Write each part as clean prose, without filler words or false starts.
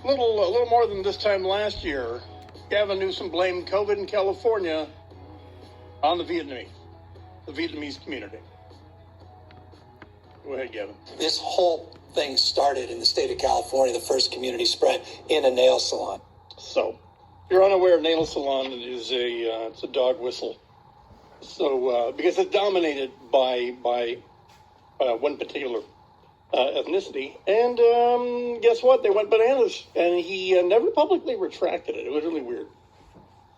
A little more than this time last year, Gavin Newsom blamed COVID in California on the Vietnamese community. Go ahead, Gavin. This whole thing started in the state of California, the first community spread in a nail salon. So, if you're unaware, nail salon is it's a dog whistle. So, because it's dominated by one particular ethnicity, and guess what? They went bananas, and he never publicly retracted it. It was really weird.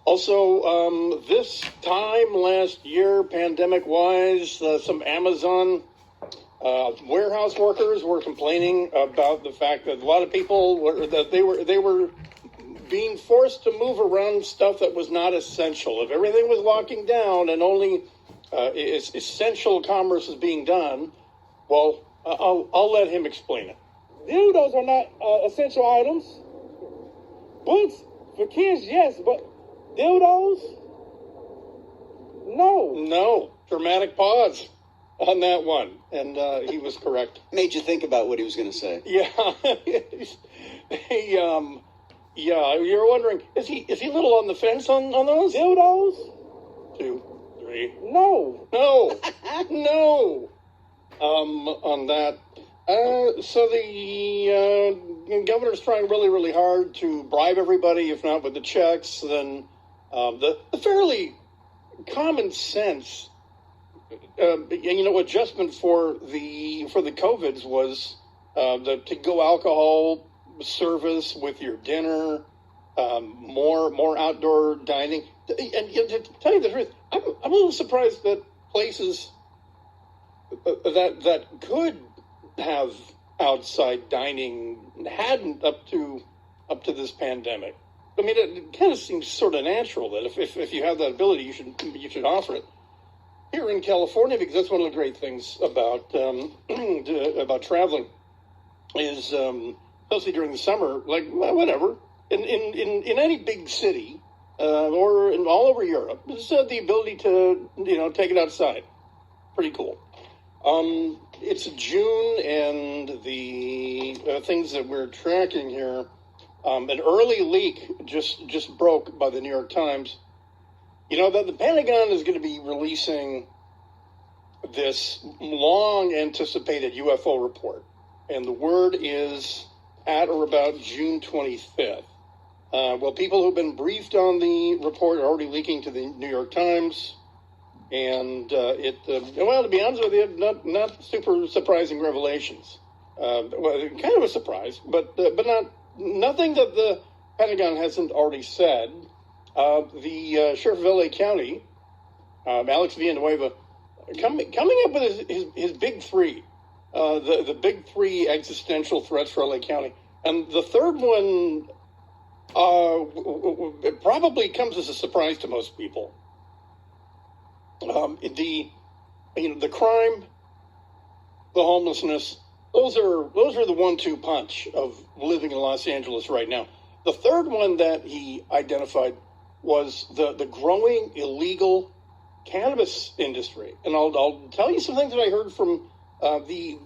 Also, this time last year, pandemic-wise, some Amazon warehouse workers were complaining about the fact that a lot of people they were being forced to move around stuff that was not essential. If everything was locking down and only essential commerce is being done, well, I'll let him explain it. Dildos are not essential items. Books for kids, yes, but dildos? No. No. Dramatic pause on that one. And he was correct. Made you think about what he was going to say. Yeah. Yeah, you're wondering, is he a little on the fence on those? Dildos? 2, 3. No. No. No. On that. So the governor's trying really, really hard to bribe everybody, if not with the checks. Then the fairly common sense, adjustment for the COVIDs was the to-go alcohol service with your dinner, more outdoor dining. And to tell you the truth, I'm a little surprised that places that could have outside dining hadn't up to this pandemic. I mean, it kind of seems sort of natural that if you have that ability, you should offer it. Here in California, because that's one of the great things about traveling, is especially during the summer, like whatever in any big city or all over Europe, it's the ability to take it outside. Pretty cool. It's June, and the things that we're tracking here, an early leak just broke by the New York Times. That the Pentagon is going to be releasing this long-anticipated UFO report, and the word is at or about June 25th. Well, people who've been briefed on the report are already leaking to the New York Times. And to be honest with you, not super surprising revelations. Well, kind of a surprise, but nothing that the Pentagon hasn't already said. The sheriff of LA County, Alex Villanueva, coming up with his big three, the big three existential threats for LA County, and the third one it probably comes as a surprise to most people. The crime, the homelessness, those are the 1-2 punch of living in Los Angeles right now. The third one that he identified was the growing illegal cannabis industry, and I'll tell you some things that I heard from the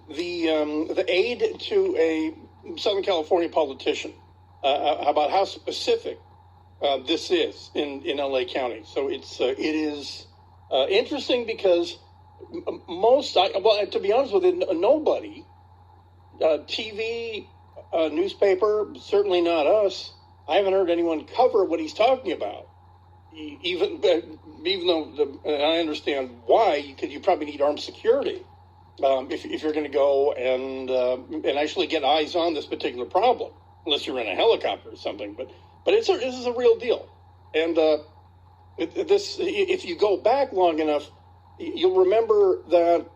aide to a Southern California politician about how specific this is in LA County. So it is interesting because to be honest with you, nobody, TV, newspaper, certainly not us. I haven't heard anyone cover what he's talking about. Even though I understand why, because you probably need armed security if you're going to go and actually get eyes on this particular problem, unless you're in a helicopter or something. But this is a real deal, and if you go back long enough, you'll remember that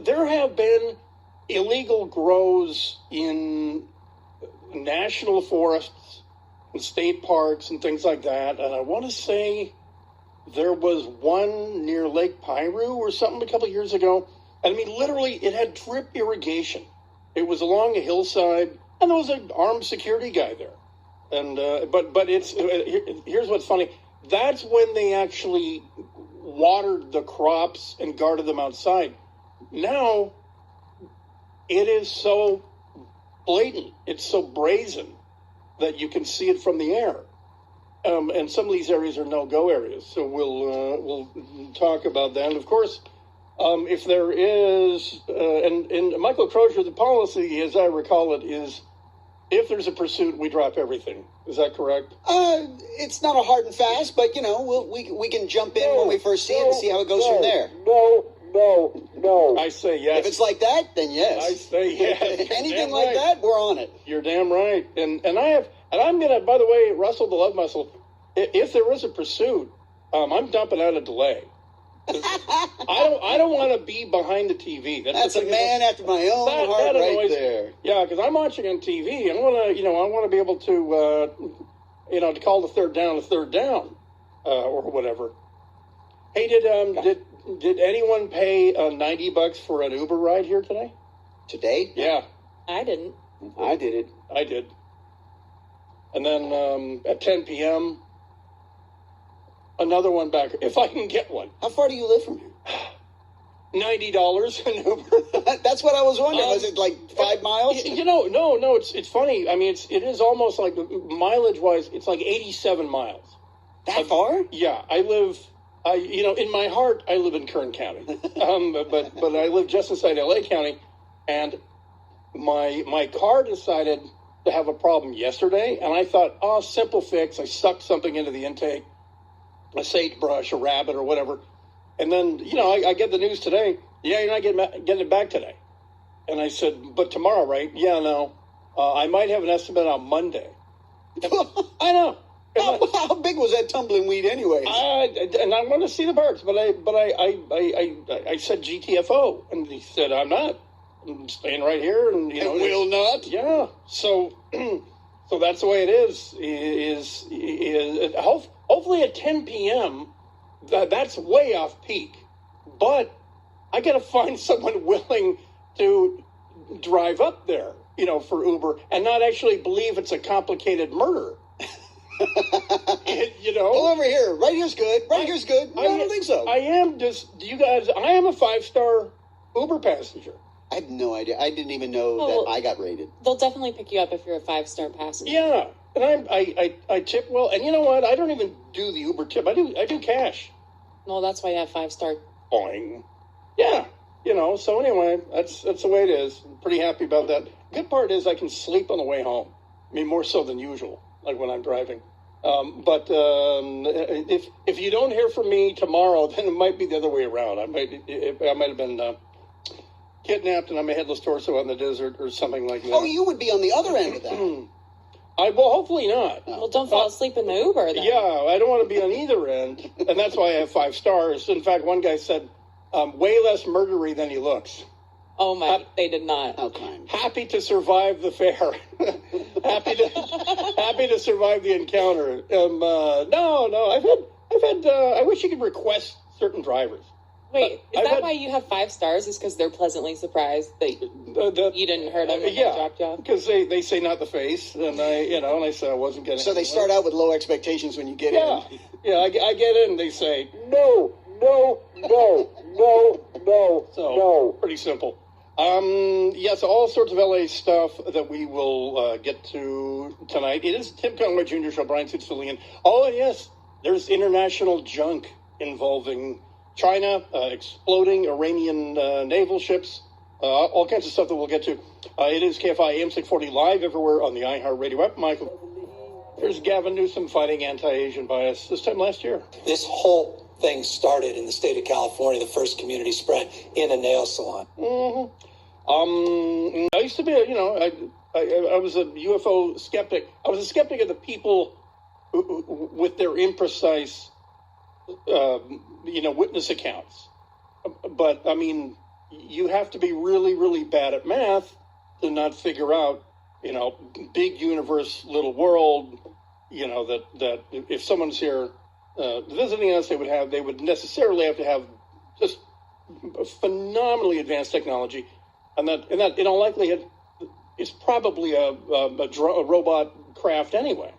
there have been illegal grows in national forests and state parks and things like that. And I want to say there was one near Lake Piru or something a couple of years ago. And I mean, literally, it had drip irrigation. It was along a hillside, and there was an armed security guy there. And but here's what's funny. That's when they actually watered the crops and guarded them outside. Now, it is so blatant. It's so brazen that you can see it from the air. And some of these areas are no-go areas, so we'll talk about that. And of course, if there is, and Michael Crozier, the policy, as I recall it, is if there's a pursuit, we drop everything. Is that correct? It's not a hard and fast, but we can jump in when we first see it and see how it goes from there. No. I say yes. If it's like that, then yes. I say yes. Anything like that, we're on it. You're damn right. And I'm gonna, by the way, Russell the Love Muscle, if there is a pursuit, I'm dumping out a delay. I don't want to be behind the TV. That's a man after my own heart right there. Yeah, because I'm watching on TV. I want to be able to, to call the third down, or whatever. Hey, did anyone pay $90 for an Uber ride here today? Today? Yeah, I didn't. I did it. I did. And then at 10 p.m. another one back, if I can get one. How far do you live from here? $90 an Uber. That's what I was wondering. Was it like 5 miles? No. It's funny. I mean, it is almost like mileage wise. It's like 87 miles. That far? Yeah, I live. In my heart, I live in Kern County. But I live just inside LA County, and my car decided to have a problem yesterday, and I thought, simple fix. I sucked something into the intake, a sagebrush, a rabbit, or whatever. And then, I get the news today. Yeah, you're not getting it back today. And I said, but tomorrow, right? Yeah, no. I might have an estimate on Monday. I know. How big was that tumbling weed anyway? And I want to see the birds, but I said GTFO, and he said, I'm not. I'm staying right here, and will not. Yeah. So that's the way it is. Hopefully at 10 p.m. That's way off peak, but I got to find someone willing to drive up there, for Uber, and not actually believe it's a complicated murder. Pull over here. Right here's good. Right here's good. I don't think so. I am a 5-star Uber passenger. I have no idea. I didn't even know that I got rated. They'll definitely pick you up if you're a 5-star passenger. Yeah, and I tip well, and you know what? I don't even do the Uber tip. I do cash. Well, that's why you have 5-star. Boing. Yeah, So anyway, that's the way it is. I'm pretty happy about that. Good part is I can sleep on the way home. I mean, more so than usual, like when I'm driving. But if you don't hear from me tomorrow, then it might be the other way around. I might have been kidnapped and I'm a headless torso out in the desert or something like that. Oh, you would be on the other end of that. Hopefully not. Well, don't fall asleep in the Uber then. Yeah, I don't want to be on either end, and that's why I have 5 stars. In fact, one guy said, way less murdery than he looks. Oh my, they did not. How kind. Happy to survive the fare. happy to survive the encounter. No. I've had. I wish you could request certain drivers. Wait, is that why you have 5 stars? Is because they're pleasantly surprised that you didn't hurt them when they dropped you off? Because they say not the face, and I said I wasn't getting. So they start out with low expectations when you get in. Yeah, I get in. They say No. So pretty simple. Yes, all sorts of LA stuff that we will get to tonight. It is Tim Conway Jr. show. Bryan Suits filling in. Oh, and yes, there's international junk involving China, exploding Iranian naval ships, all kinds of stuff that we'll get to. It is KFI AM 640 live everywhere on the iHeartRadio app. Michael, here's Gavin Newsom fighting anti-Asian bias this time last year. This whole thing started in the state of California, the first community spread in a nail salon. Mm-hmm. I used to be, I was a UFO skeptic. I was a skeptic of the people who, with their imprecise, witness accounts. But, I mean, you have to be really, really bad at math to not figure out, big universe, little world, that if someone's here visiting us, they would necessarily have to have just phenomenally advanced technology. And that in all likelihood, it's probably a robot craft anyway.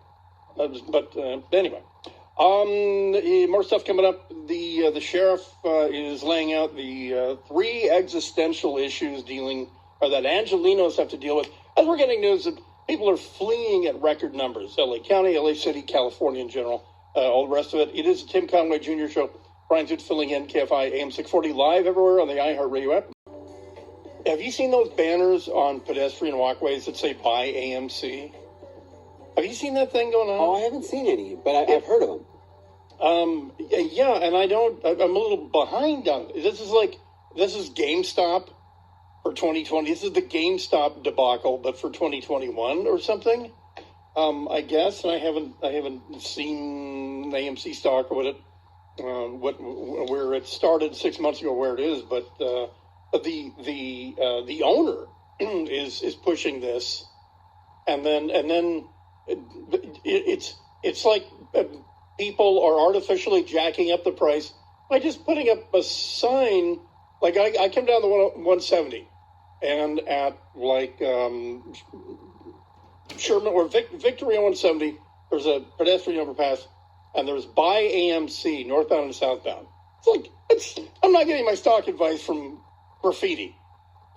But anyway, more stuff coming up. The sheriff is laying out the 3 existential issues that Angelinos have to deal with. As we're getting news that People are fleeing at record numbers. LA County, LA City, California in general, all the rest of it. It is the Tim Conway Jr. show. Bryan filling in KFI AM 640 live everywhere on the iHeartRadio app. Have you seen those banners on pedestrian walkways that say "Buy AMC"? Have you seen that thing going on? Oh, I haven't seen any, but I've heard of them. Yeah, and I'm a little behind on it. This is GameStop for 2020. This is the GameStop debacle, but for 2021 or something. I guess, and I haven't seen AMC stock or where it started 6 months ago, where it is, but the owner is pushing this, and then it's like people are artificially jacking up the price by just putting up a sign. Like I come down the 170, and at like Sherman or Victory on 170, there's a pedestrian overpass, and there's Buy AMC northbound and southbound. I'm not getting my stock advice from Graffiti,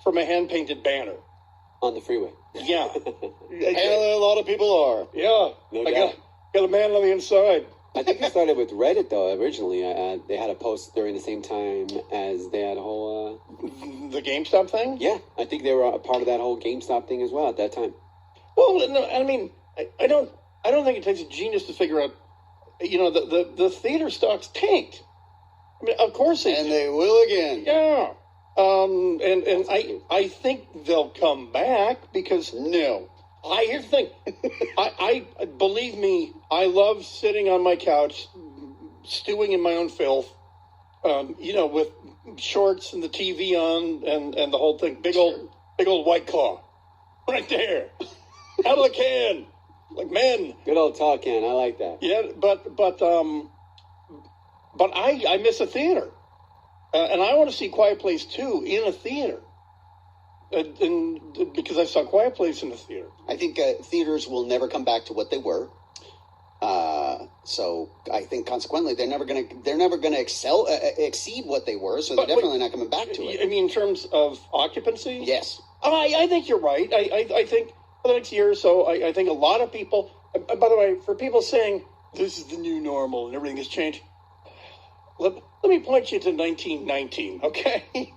from a hand-painted banner on the freeway. Yeah. And a lot of people are. Yeah. No I doubt. got a man on the inside. I think it started with Reddit, though, originally. They had a post during the same time as they had a whole... The GameStop thing? Yeah, I think they were a part of that whole GameStop thing as well at that time. Well, no, I mean, I don't think it takes a genius to figure out, the theater stocks tanked. I mean, of course they And did. they will again. Yeah. And I think they'll come back because... No. Here's the thing. I believe me, I love sitting on my couch, stewing in my own filth, with shorts and the TV on and the whole thing. Big old White Claw. Right there. Out of the can. Like men. Good old tall can. I like that. Yeah, but I miss a theater. And I want to see Quiet Place 2 in a theater. And because I saw Quiet Place in the theater. I think theaters will never come back to what they were. So I think consequently they're never gonna exceed what they were. So they're definitely not coming back to it. I mean, in terms of occupancy? Yes. I think you're right. I think for the next year or so, I think a lot of people, by the way, for people saying this is the new normal and everything has changed, let me point you to 1919, okay?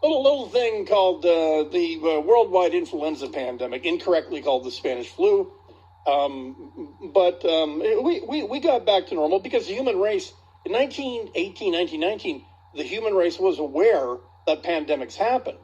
A little thing called the worldwide influenza pandemic, incorrectly called the Spanish flu. But we got back to normal because the human race, in 1918, 1919, the human race was aware that pandemics happen.